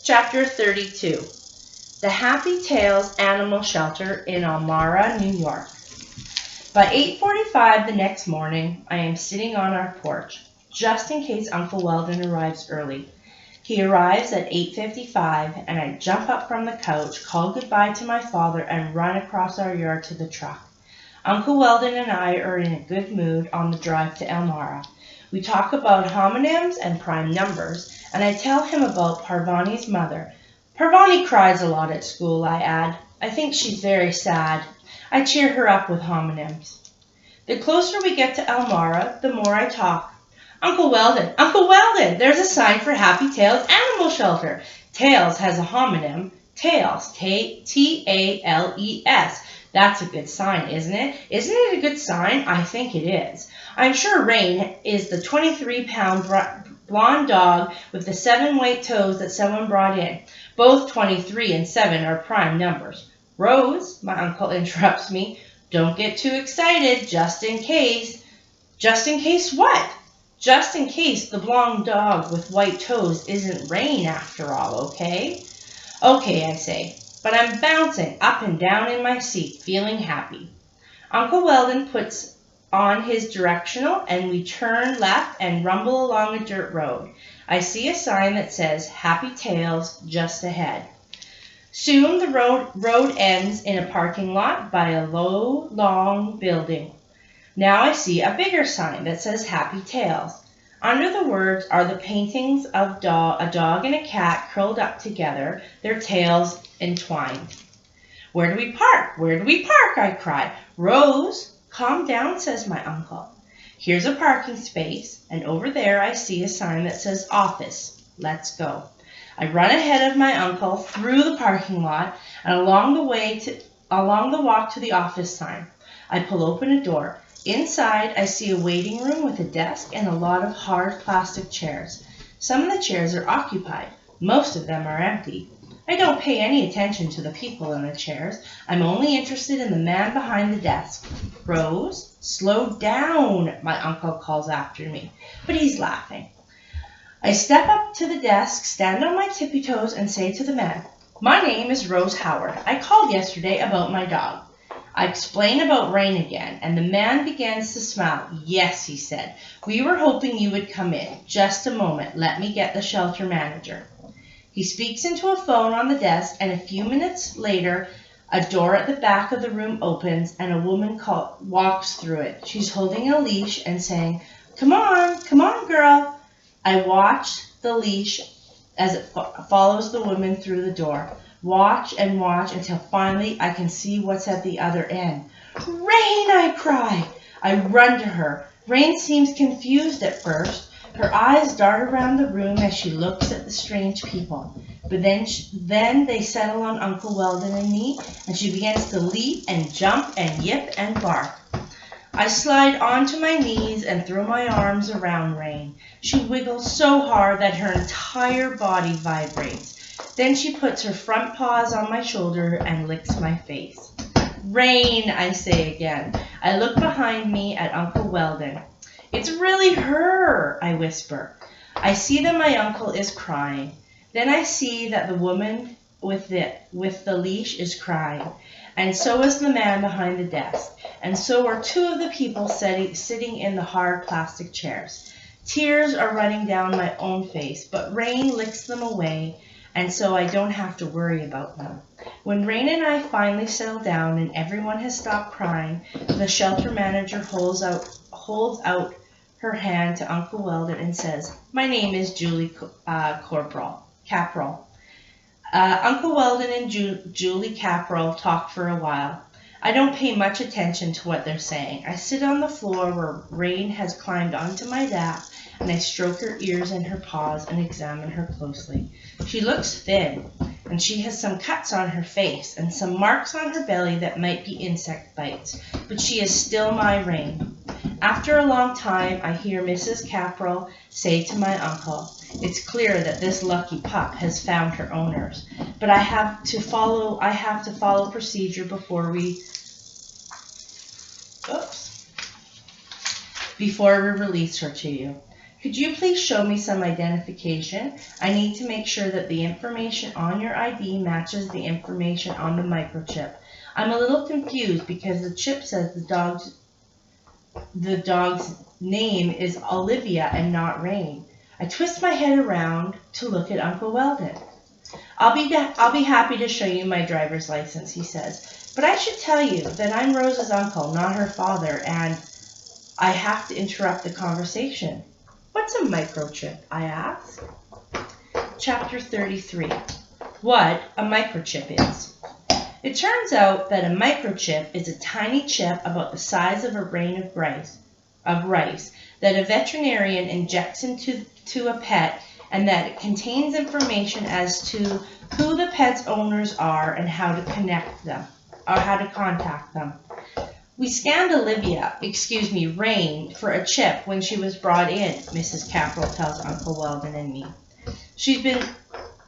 Chapter 32. The Happy Tails Animal Shelter in Elmira, New York. By 8:45 the next morning, I am sitting on our porch, just in case Uncle Weldon arrives early. He arrives at 8:55, and I jump up from the couch, call goodbye to my father, and run across our yard to the truck. Uncle Weldon and I are in a good mood on the drive to Elmira. We talk about homonyms and prime numbers, and I tell him about Parvani's mother. Parvani cries a lot at school, I add. I think she's very sad. I cheer her up with homonyms. The closer we get to Elmira, the more I talk. Uncle Weldon, there's a sign for Happy Tails Animal Shelter. Tails has a homonym, Tails, T-A-L-E-S. That's a good sign, isn't it? Isn't it a good sign? I think it is. I'm sure Rain is the 23-pound blonde dog with the 7 white toes that someone brought in. Both 23 and 7 are prime numbers. Rose, my uncle interrupts me, don't get too excited, just in case. Just in case what? Just in case the blonde dog with white toes isn't Rain after all, okay? Okay, I say, but I'm bouncing up and down in my seat, feeling happy. Uncle Weldon puts on his directional, and we turn left and rumble along a dirt road. I see a sign that says Happy Tails just ahead. Soon the road ends in a parking lot by a low, long building. Now I see a bigger sign that says Happy Tails. Under the words are the paintings of a dog and a cat curled up together, their tails entwined. Where do we park? Where do we park? I cry. Rose, calm down, says my uncle. Here's a parking space, and over there I see a sign that says Office. Let's go. I run ahead of my uncle through the parking lot and along the walk to the office sign. I pull open a door. Inside, I see a waiting room with a desk and a lot of hard plastic chairs. Some of the chairs are occupied. Most of them are empty. I don't pay any attention to the people in the chairs. I'm only interested in the man behind the desk. Rose, slow down, my uncle calls after me, but he's laughing. I step up to the desk, stand on my tippy toes, and say to the man, My name is Rose Howard. I called yesterday about my dog. I explain about Rain again, and the man begins to smile. Yes, he said, we were hoping you would come in. Just a moment. Let me get the shelter manager. He speaks into a phone on the desk, and a few minutes later, a door at the back of the room opens, and a woman walks through it. She's holding a leash and saying, come on, girl. I watch the leash as it follows the woman through the door. Watch and watch until finally I can see what's at the other end. Rain, I cry. I run to her. Rain seems confused at first. Her eyes dart around the room as she looks at the strange people. But then they settle on Uncle Weldon and me, and she begins to leap and jump and yip and bark. I slide onto my knees and throw my arms around Rain. She wiggles so hard that her entire body vibrates. Then she puts her front paws on my shoulder and licks my face. Rain, I say again. I look behind me at Uncle Weldon. It's really her, I whisper. I see that my uncle is crying. Then I see that the woman with the leash is crying. And so is the man behind the desk. And so are 2 of the people sitting in the hard plastic chairs. Tears are running down my own face, but Rain licks them away, and so I don't have to worry about them. When Rain and I finally settle down and everyone has stopped crying, the shelter manager holds out her hand to Uncle Weldon and says, My name is Julie Caprol. Uncle Weldon and Julie Caprol talk for a while. I don't pay much attention to what they're saying. I sit on the floor where Rain has climbed onto my lap, and I stroke her ears and her paws and examine her closely. She looks thin, and she has some cuts on her face and some marks on her belly that might be insect bites, but she is still my Rain. After a long time, I hear Mrs. Caprol say to my uncle, It's clear that this lucky pup has found her owners, but I have to follow procedure before we release her to you. Could you please show me some identification? I need to make sure that the information on your ID matches the information on the microchip. I'm a little confused because the chip says the dog's name is Olivia and not Rain. I twist my head around to look at Uncle Weldon. I'll be happy to show you my driver's license, he says. But I should tell you that I'm Rose's uncle, not her father, and I have to interrupt the conversation. What's a microchip? I ask. Chapter 33. What a microchip is. It turns out that a microchip is a tiny chip about the size of a grain of rice that a veterinarian injects into a pet, and that it contains information as to who the pet's owners are and how to contact them. We scanned Rain, for a chip when she was brought in, Mrs. Caprell tells Uncle Weldon and me. She's been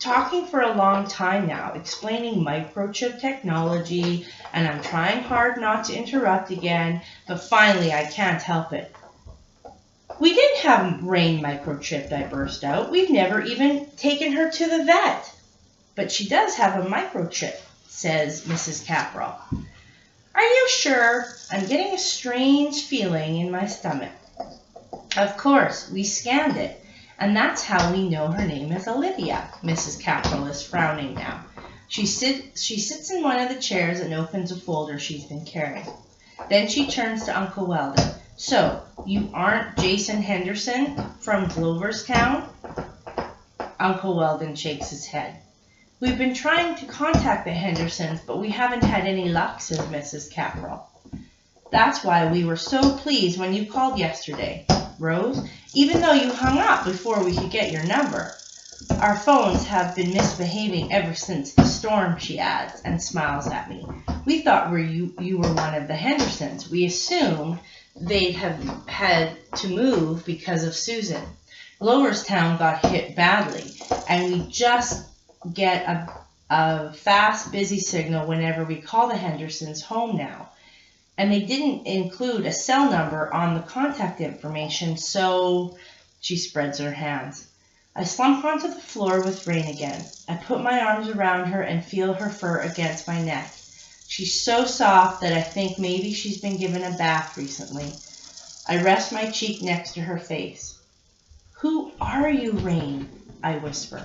talking for a long time now, explaining microchip technology, and I'm trying hard not to interrupt again, but finally I can't help it. We didn't have Rain microchipped, I burst out. We've never even taken her to the vet. But she does have a microchip, says Mrs. Caprell. Are you sure? I'm getting a strange feeling in my stomach. Of course, we scanned it, and that's how we know her name is Olivia. Mrs. Caprell is frowning now. She sits in one of the chairs and opens a folder she's been carrying. Then she turns to Uncle Weldon. So, you aren't Jason Henderson from Gloverstown? Uncle Weldon shakes his head. We've been trying to contact the Hendersons, but we haven't had any luck, says Mrs. Caprell. That's why we were so pleased when you called yesterday, Rose, even though you hung up before we could get your number. Our phones have been misbehaving ever since the storm, she adds, and smiles at me. We thought you were one of the Hendersons. We assumed they'd have had to move because of Susan. Gloverstown got hit badly, and we just get a fast, busy signal whenever we call the Hendersons home now. And they didn't include a cell number on the contact information, so she spreads her hands. I slump onto the floor with Rain again. I put my arms around her and feel her fur against my neck. She's so soft that I think maybe she's been given a bath recently. I rest my cheek next to her face. Who are you, Rain? I whisper.